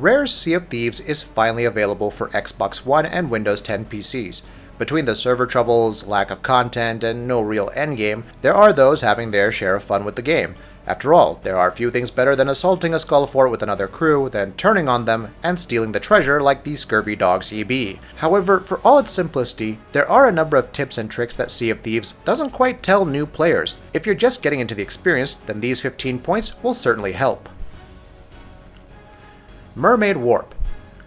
Rare's Sea of Thieves is finally available for Xbox One and Windows 10 PCs. Between the server troubles, lack of content, and no real endgame, there are those having their share of fun with the game. After all, there are few things better than assaulting a skull fort with another crew, then turning on them and stealing the treasure like the scurvy dogs ye be. However, for all its simplicity, there are a number of tips and tricks that Sea of Thieves doesn't quite tell new players. If you're just getting into the experience, then these 15 points will certainly help. Mermaid Warp.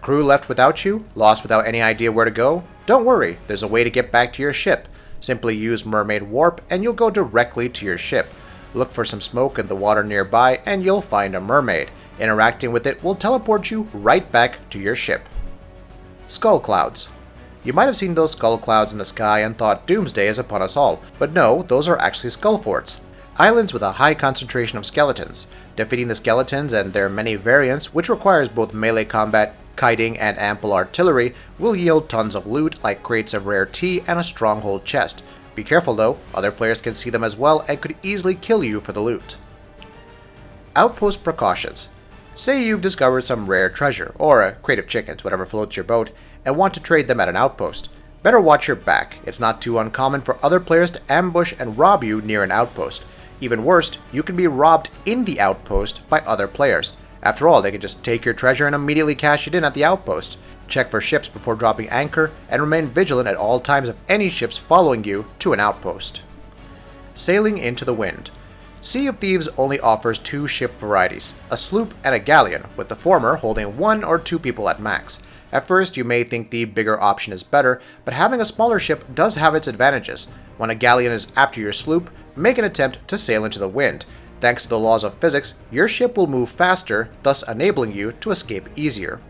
Crew left without you? Lost without any idea where to go? Don't worry, there's a way to get back to your ship. Simply use Mermaid Warp and you'll go directly to your ship. Look for some smoke in the water nearby and you'll find a mermaid. Interacting with it will teleport you right back to your ship. Skull Clouds. You might have seen those skull clouds in the sky and thought doomsday is upon us all, but no, those are actually skull forts. Islands with a high concentration of skeletons. Defeating the skeletons and their many variants, which requires both melee combat, kiting, and ample artillery, will yield tons of loot like crates of rare tea and a stronghold chest. Be careful though, other players can see them as well and could easily kill you for the loot. Outpost Precautions. Say you've discovered some rare treasure, or a crate of chickens, whatever floats your boat, and want to trade them at an outpost. Better watch your back. It's not too uncommon for other players to ambush and rob you near an outpost. Even worse, you can be robbed in the outpost by other players. After all, they can just take your treasure and immediately cash it in at the outpost. Check for ships before dropping anchor, and remain vigilant at all times of any ships following you to an outpost. Sailing into the wind. Sea of Thieves only offers two ship varieties, a sloop and a galleon, with the former holding 1 or 2 people at max. At first, you may think the bigger option is better, but having a smaller ship does have its advantages. When a galleon is after your sloop, make an attempt to sail into the wind. Thanks to the laws of physics, your ship will move faster, thus enabling you to escape easier.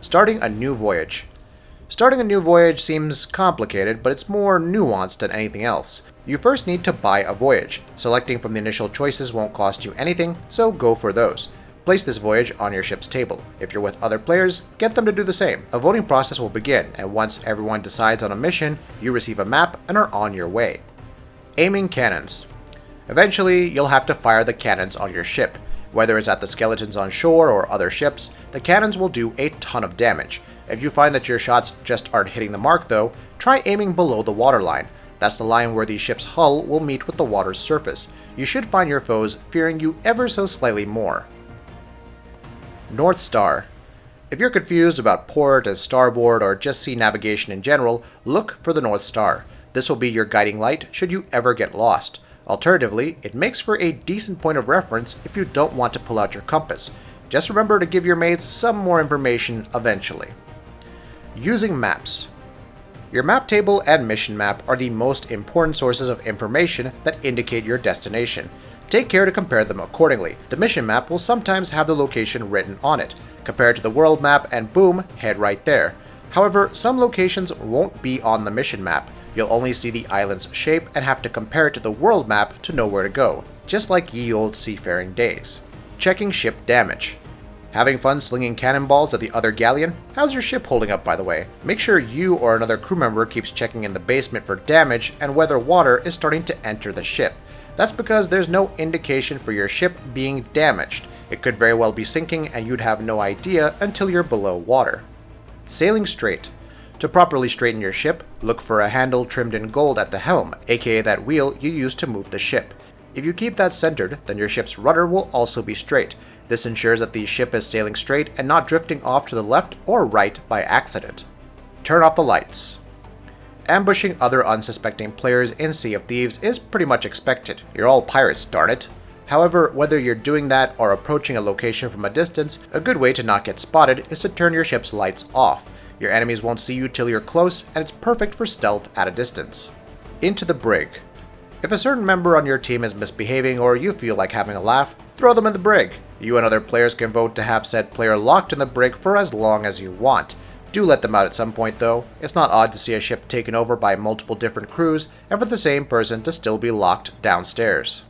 Starting a new voyage. Starting a new voyage seems complicated, but it's more nuanced than anything else. You first need to buy a voyage. Selecting from the initial choices won't cost you anything, so go for those. Place this voyage on your ship's table. If you're with other players, get them to do the same. A voting process will begin, and once everyone decides on a mission, you receive a map and are on your way. Aiming cannons. Eventually, you'll have to fire the cannons on your ship. Whether it's at the skeletons on shore or other ships, the cannons will do a ton of damage. If you find that your shots just aren't hitting the mark though, try aiming below the waterline. That's the line where the ship's hull will meet with the water's surface. You should find your foes fearing you ever so slightly more. North Star. If you're confused about port and starboard or just see navigation in general, look for the North Star. This will be your guiding light should you ever get lost. Alternatively, it makes for a decent point of reference if you don't want to pull out your compass. Just remember to give your mates some more information eventually. Using maps. Your map table and mission map are the most important sources of information that indicate your destination. Take care to compare them accordingly. The mission map will sometimes have the location written on it. Compare it to the world map and boom, head right there. However, some locations won't be on the mission map. You'll only see the island's shape and have to compare it to the world map to know where to go, just like ye old seafaring days. Checking ship damage. Having fun slinging cannonballs at the other galleon? How's your ship holding up, by the way? Make sure you or another crew member keeps checking in the basement for damage and whether water is starting to enter the ship. That's because there's no indication for your ship being damaged. It could very well be sinking and you'd have no idea until you're below water. Sailing straight. To properly straighten your ship, look for a handle trimmed in gold at the helm, aka that wheel you use to move the ship. If you keep that centered, then your ship's rudder will also be straight. This ensures that the ship is sailing straight and not drifting off to the left or right by accident. Turn off the lights. Ambushing other unsuspecting players in Sea of Thieves is pretty much expected. You're all pirates, darn it. However, whether you're doing that or approaching a location from a distance, a good way to not get spotted is to turn your ship's lights off. Your enemies won't see you till you're close, and it's perfect for stealth at a distance. Into the brig. If a certain member on your team is misbehaving or you feel like having a laugh, throw them in the brig. You and other players can vote to have said player locked in the brig for as long as you want. Do let them out at some point though. It's not odd to see a ship taken over by multiple different crews and for the same person to still be locked downstairs.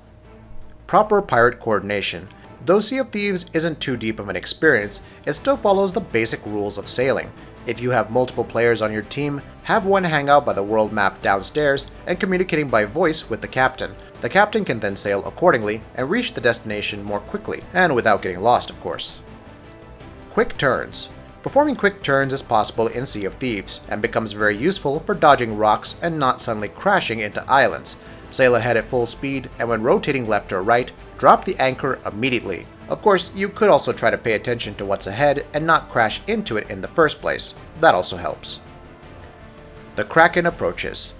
Proper pirate coordination. Though Sea of Thieves isn't too deep of an experience, it still follows the basic rules of sailing. If you have multiple players on your team, have one hang out by the world map downstairs and communicating by voice with the captain. The captain can then sail accordingly and reach the destination more quickly, and without getting lost, of course. Quick turns. Performing quick turns is possible in Sea of Thieves, and becomes very useful for dodging rocks and not suddenly crashing into islands. Sail ahead at full speed, and when rotating left or right, drop the anchor immediately. Of course, you could also try to pay attention to what's ahead and not crash into it in the first place. That also helps. The Kraken approaches.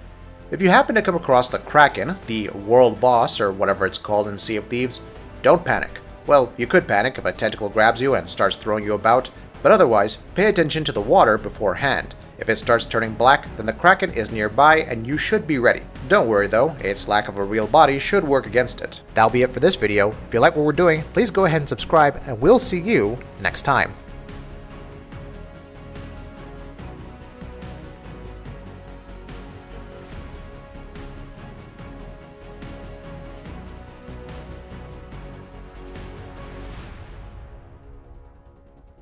If you happen to come across the Kraken, the world boss or whatever it's called in Sea of Thieves, don't panic. Well, you could panic if a tentacle grabs you and starts throwing you about, but otherwise, pay attention to the water beforehand. If it starts turning black, then the Kraken is nearby and you should be ready. Don't worry though, its lack of a real body should work against it. That'll be it for this video. If you like what we're doing, please go ahead and subscribe, and we'll see you next time.